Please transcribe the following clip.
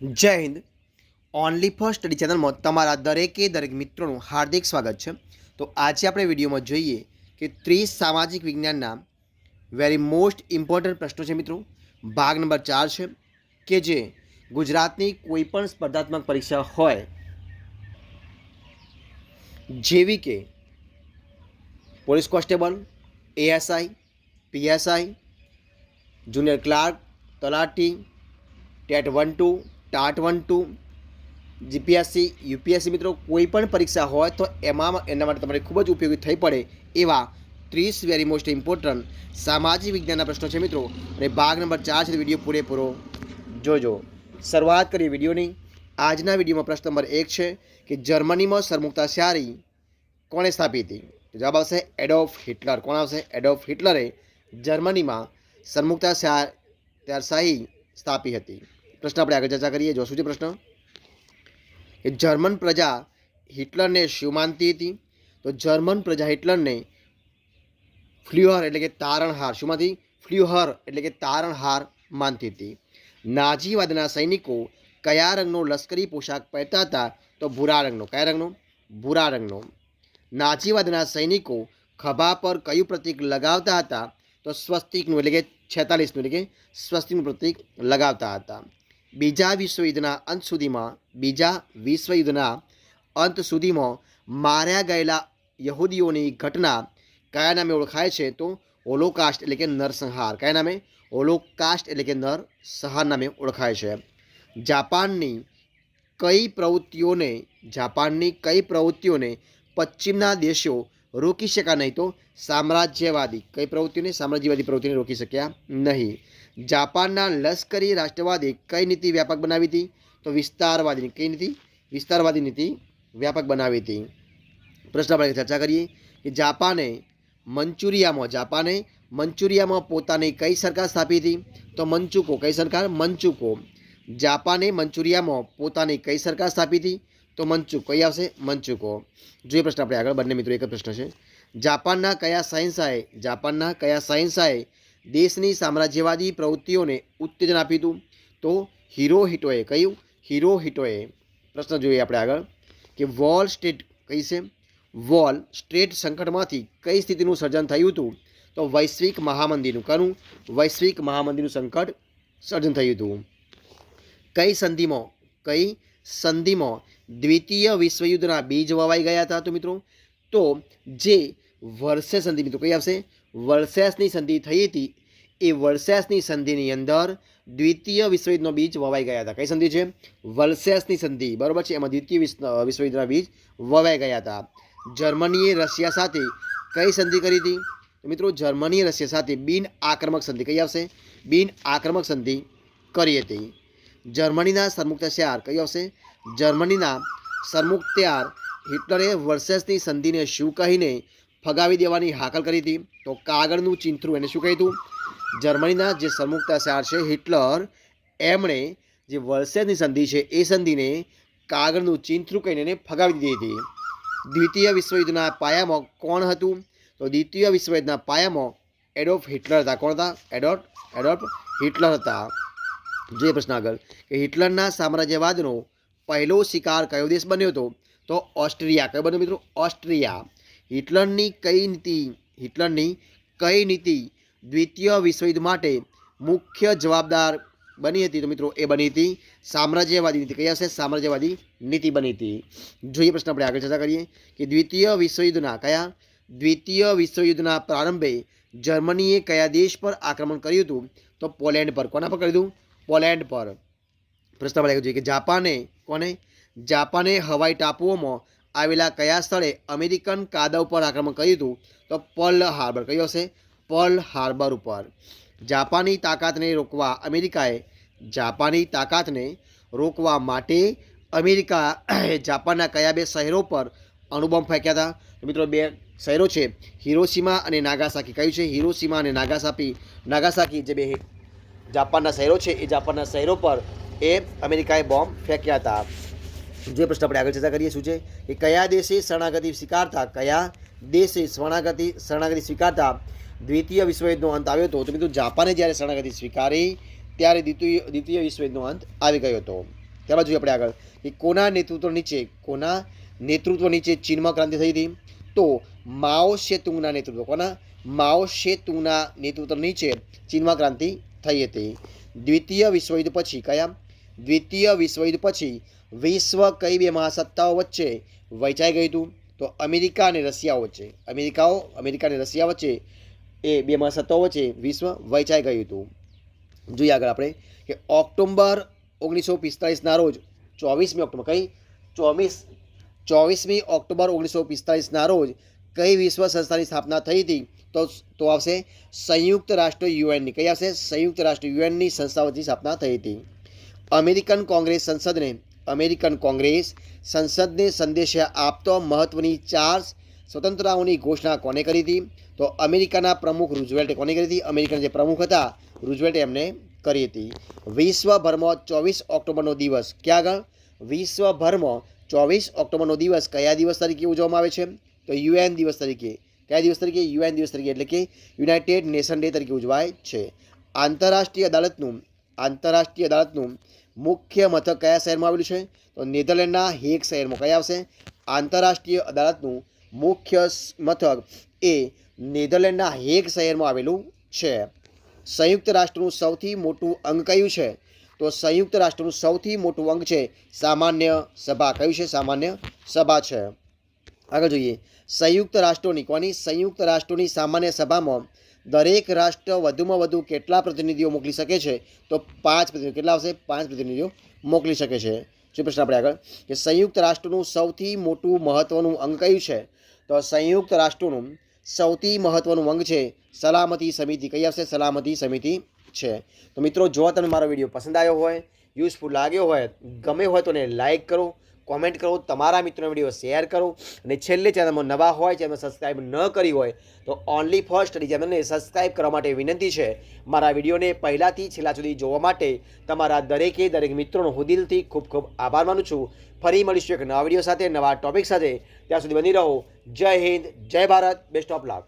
જય Hind. Only for study ચેનલમાં તમારા દરેક મિત્રોનું હાર્દિક સ્વાગત છે. તો આજે આપણે વિડીયોમાં જોઈએ કે 30 સામાજિક વિજ્ઞાનના વેરી મોસ્ટ ઇમ્પોર્ટન્ટ પ્રશ્નો છે મિત્રો. ભાગ નંબર 4 છે કે જે ગુજરાતની કોઈ પણ સ્પર્ધાત્મક પરીક્ષા હોય જેવી કે police constable, ASI, PSI, junior clerk, તલાટી, ટેટ 1-2, ટાટ 1-2, જીપીએસસી, યુપીએસસી મિત્રો કોઈ પણ પરીક્ષા હોય તો એના માટે તમારે ખૂબ જ ઉપયોગી થઈ પડે એવા 30 વેરી મોસ્ટ ઇમ્પોર્ટન્ટ સામાજિક વિજ્ઞાનના પ્રશ્નો છે મિત્રો. અને ભાગ નંબર 4 છે. વિડીયો પૂરેપૂરો જોજો. શરૂઆત કરીએ વિડીયોની. આજના વિડીયોમાં પ્રશ્ન નંબર 1 છે કે જર્મનીમાં સરમુક્તાશાહી કોણે સ્થાપી હતી? તો જવાબ આવશે એડોલ્ફ હિટલર. કોણ આવશે? એડોલ્ફ હિટલરે જર્મનીમાં સરમુક્તાશાહી સ્થાપી હતી. પ્રશ્ન આપણે આગળ ચર્ચા કરીએ. જો શું છે પ્રશ્ન કે જર્મન પ્રજા હિટલરને શું માનતી હતી? તો જર્મન પ્રજા હિટલરને ફ્લ્યુહર એટલે કે તારણહાર, શુંમાંથી? ફ્લ્યુહર એટલે કે તારણહાર માનતી હતી. નાઝીવાદના સૈનિકો કયા રંગનો લશ્કરી પોશાક પહેરતા હતા? તો ભૂરા રંગનો. કયા રંગનો? ભૂરા રંગનો. નાઝીવાદના સૈનિકો ખભા પર કયું પ્રતીક લગાવતા હતા? તો સ્વસ્તિકનું એટલે કે 46નું એટલે કે સ્વસ્તિકનું પ્રતીક લગાવતા હતા. બીજા વિશ્વયુદ્ધના અંત સુધીમાં માર્યા ગયેલા યહૂદીઓની ઘટના કયા નામે ઓળખાય છે? તો હોલોકાસ્ટ એટલે કે નરસંહાર. કયા નામે? હોલોકાસ્ટ એટલે કે નરસંહાર નામે ઓળખાય છે. જાપાનની કઈ પ્રવૃત્તિઓને પશ્ચિમના દેશો રોકી શક્યા નહીં? તો સામ્રાજ્યવાદી પ્રવૃત્તિઓને રોકી શક્યા નહીં. જાપાનના લશ્કરી રાષ્ટ્રવાદે કઈ નીતિ વ્યાપક બનાવી હતી? તો વિસ્તારવાદી. કઈ નીતિ? વિસ્તારવાદી નીતિ વ્યાપક બનાવી હતી. પ્રશ્ન આપણે ચર્ચા કરીએ કે જાપાને મંચુરિયામાં પોતાની કઈ સરકાર સ્થાપી હતી? તો મંચુકો. કઈ સરકાર? મંચુકો. જાપાને મંચુરિયામાં પોતાની કઈ સરકાર સ્થાપી હતી? તો મંચુકો. કઈ આવશે? મંચુકો. જોઈએ પ્રશ્ન આપણે આગળ. બંને મિત્રો એક જ પ્રશ્ન છે. જાપાનના કયા શહેનશાહે દેશની સામ્રાજ્યવાદી પ્રવૃત્તિઓને ઉત્તેજન આપ્યું હતું? તો હિરોહિટોએ. કયું? હિરોહિટોએ. પ્રશ્ન જોઈએ આપણે આગળ કે વોલ સ્ટ્રીટ સંકટમાંથી કઈ સ્થિતિનું સર્જન થયું હતું? તો વૈશ્વિક મહામંદીનું. કનું? વૈશ્વિક મહામંદીનું સંકટ સર્જન થયું હતું. કઈ સંધિમાં દ્વિતીય વિશ્વયુદ્ધના બીજ વવાઈ ગયા હતા? તો મિત્રો તો જે વર્સેસ સંધિ, મિત્રો કઈ આવશે? વર્સેસની સંધિ થઈ હતી. એ વર્સેસની સંધિની અંદર દ્વિતીય વિશ્વયુદ્ધનો બીજ વવાઈ ગયા હતા. કઈ સંધિ છે? વર્સેસની સંધિ. બરોબર છે. એમાં દ્વિતીય વિશ્વયુદ્ધના બીજ વવાઈ ગયા હતા. જર્મનીએ રશિયા સાથે કઈ સંધિ કરી હતી? તો મિત્રો જર્મનીએ રશિયા સાથે બિન આક્રમક સંધિ. કઈ આવશે? બિન આક્રમક સંધિ કરી હતી. જર્મનીના સરમુક્તાશાહ કઈ આવશે? જર્મનીના સરમુક્તાર હિટલરે વર્સેસની સંધિને શું કહીને ફગાવી દેવાની હાકલ કરી હતી? તો કાગળનું ચિંથરું. એને શું કહ્યું હતું? જર્મનીના જે સરમુક્તાશાહ છે હિટલર, એમણે જે વર્સેસની સંધિ છે એ સંધિને કાગળનું ચિંથરું કહીને એને ફગાવી દીધી હતી. દ્વિતીય વિશ્વયુદ્ધના પાયામાં કોણ હતું? તો દ્વિતીય વિશ્વયુદ્ધના પાયામાં એડોલ્ફ હિટલર હતા. કોણ હતા? એડોલ્ફ હિટલર હતા. જોઈએ પ્રશ્ન આગળ કે હિટલરના સામ્રાજ્યવાદનો પહેલો શિકાર કયો દેશ બન્યો હતો? તો ઓસ્ટ્રિયા. કયો બન્યો મિત્રો? ઓસ્ટ્રિયા. હિટલરની કઈ નીતિ દ્વિતીય વિશ્વયુદ્ધ માટે મુખ્ય જવાબદાર બની હતી? તો મિત્રો એ બની હતી સામ્રાજ્યવાદી નીતિ. કઈ હશે? સામ્રાજ્યવાદી નીતિ બની હતી. જોઈએ પ્રશ્ન આપણે આગળ ચર્ચા કરીએ કે દ્વિતીય વિશ્વયુદ્ધના પ્રારંભે જર્મનીએ કયા દેશ પર આક્રમણ કર્યું હતું? તો પોલેન્ડ પર. કોના પર કર્યું હતું? પોલેન્ડ પર. પ્રશ્ન આપણે આગળ જોઈએ કે જાપાને હવાઈ ટાપુઓમાં આવેલા કયા સ્થળે અમેરિકન કાદવ પર આક્રમણ કર્યું હતું? તો પર્લ હાર્બર. કયો હશે? પર્લ હાર્બર ઉપર. જાપાની તાકાતને રોકવા માટે અમેરિકાએ જાપાનના કયા બે શહેરો પર અણુબોમ્બ ફેંક્યા હતા? તો મિત્રો બે શહેરો છે, હિરોશીમા અને નાગાસાકી. કયું છે? હિરોશીમા અને નાગાસાકી જે બે જાપાનના શહેરો છે એ જાપાનના શહેરો પર એ અમેરિકાએ બોમ્બ ફેંક્યા હતા. જે પ્રશ્ન આપણે આગળ ચર્ચા કરીએ શું છે કે કયા દેશે શરણાગતિ સ્વીકારતા દ્વિતીય વિશ્વયુદ્ધનો અંત આવ્યો હતો? તો મિત્રો જાપાને જ્યારે શરણાગતિ સ્વીકારી ત્યારે દ્વિતીય વિશ્વયુદ્ધનો અંત આવી ગયો હતો. ત્યારબાદ જોઈએ આપણે આગળ કે કોના નેતૃત્વ નીચે ચીનમાં ક્રાંતિ થઈ હતી? તો માઓ સેતુંગના નેતૃત્વ, કોના? માઓ સેતુંગના નેતૃત્વ નીચે ચીનમાં ક્રાંતિ થઈ હતી. દ્વિતીય વિશ્વયુદ્ધ પછી વિશ્વ કઈ બે મહાસત્તાઓ વચ્ચે વહેંચાઈ ગયું હતું? તો અમેરિકા અને રશિયા વચ્ચે એ બે મહાસત્તાઓ વચ્ચે વિશ્વ વહેંચાઈ ગયું હતું. જોઈએ આગળ આપણે કે ઓક્ટોબર 1945ના રોજ 24મી ઓક્ટોબર 1945ના રોજ કઈ વિશ્વ સંસ્થાની સ્થાપના થઈ હતી? તો આવશે સંયુક્ત રાષ્ટ્ર યુએનની. કઈ આવશે? સંયુક્ત રાષ્ટ્ર યુએનની સંસ્થાઓની સ્થાપના થઈ હતી. અમેરિકન કોંગ્રેસ સંસદને સંદેશા આપતો મહત્વની 4 સ્વતંત્રતાઓની ઘોષણા કોને કરી હતી? તો અમેરિકાના પ્રમુખ રૂઝવેલ્ટે. કોને કરી હતી? અમેરિકાના જે પ્રમુખ હતા રૂઝવેલ્ટે એમને કરી હતી. વિશ્વભરમાં 24 ઓક્ટોબરનો દિવસ ક્યાં આગળ? વિશ્વભરમાં 24 ઓક્ટોબરનો દિવસ કયા દિવસ તરીકે ઉજવવામાં આવે છે? તો યુએન દિવસ તરીકે. કયા દિવસ તરીકે? યુએન દિવસ તરીકે, એટલે કે યુનાઇટેડ નેશન ડે તરીકે ઉજવાય છે. આંતરરાષ્ટ્રીય અદાલતનું મુખ્ય મથક કયા શહેરમાં આવેલું છે? તો નેધરલેન્ડના હેગ શહેરમાં. કયા આવશે? આંતરરાષ્ટ્રીય અદાલતનું મુખ્ય મથક એ નેધરલેન્ડના હેગ શહેરમાં આવેલું છે. સંયુક્ત રાષ્ટ્રનું સૌથી મોટું અંગ કયું છે? તો સંયુક્ત રાષ્ટ્રનું સૌથી મોટું અંગ છે સામાન્ય સભા. કયું છે? સામાન્ય સભા છે. આગળ જોઈએ સંયુક્ત રાષ્ટ્રોની સામાન્ય સભામાં દરેક રાષ્ટ્ર વધુમાં વધુ કેટલા પ્રતિનિધિઓ મોકલી શકે છે? તો 5 પ્રતિનિધિઓ. કેટલા આવશે? 5 પ્રતિનિધિઓ મોકલી શકે છે. જે પ્રશ્ન આપણે આગળ કે સંયુક્ત રાષ્ટ્રનું સૌથી મોટું મહત્વનું અંગ કયું છે? તો સંયુક્ત રાષ્ટ્રનું સૌથી મહત્વનું અંગ છે સલામતી સમિતિ. કઈ આવશે? સલામતી સમિતિ છે. તો મિત્રો, જો તમને મારો વિડીયો પસંદ આવ્યો હોય, યુઝફુલ લાગ્યો હોય, ગમે હોય તો લાઈક કરો, કોમેન્ટ કરો, તમારા મિત્રોને વિડીયો શેર કરો અને છેલ્લે ચેનલમાં નવા હોય, ચેનલ સબસ્ક્રાઈબ ન કરી હોય તો ઓનલી ફોર સ્ટડી ચેનલને સબસ્ક્રાઈબ કરવા માટે વિનંતી છે. મારા વિડીયોને પહેલાંથી છેલ્લા સુધી જોવા માટે તમારા દરેક મિત્રોનો હું દિલથી ખૂબ ખૂબ આભાર માનું છું. ફરી મળીશું એક નવા વિડીયો સાથે, નવા ટોપિક સાથે. ત્યાં સુધી બની રહો. જય હિન્દ, જય ભારત, બેસ્ટ ઓફ લક.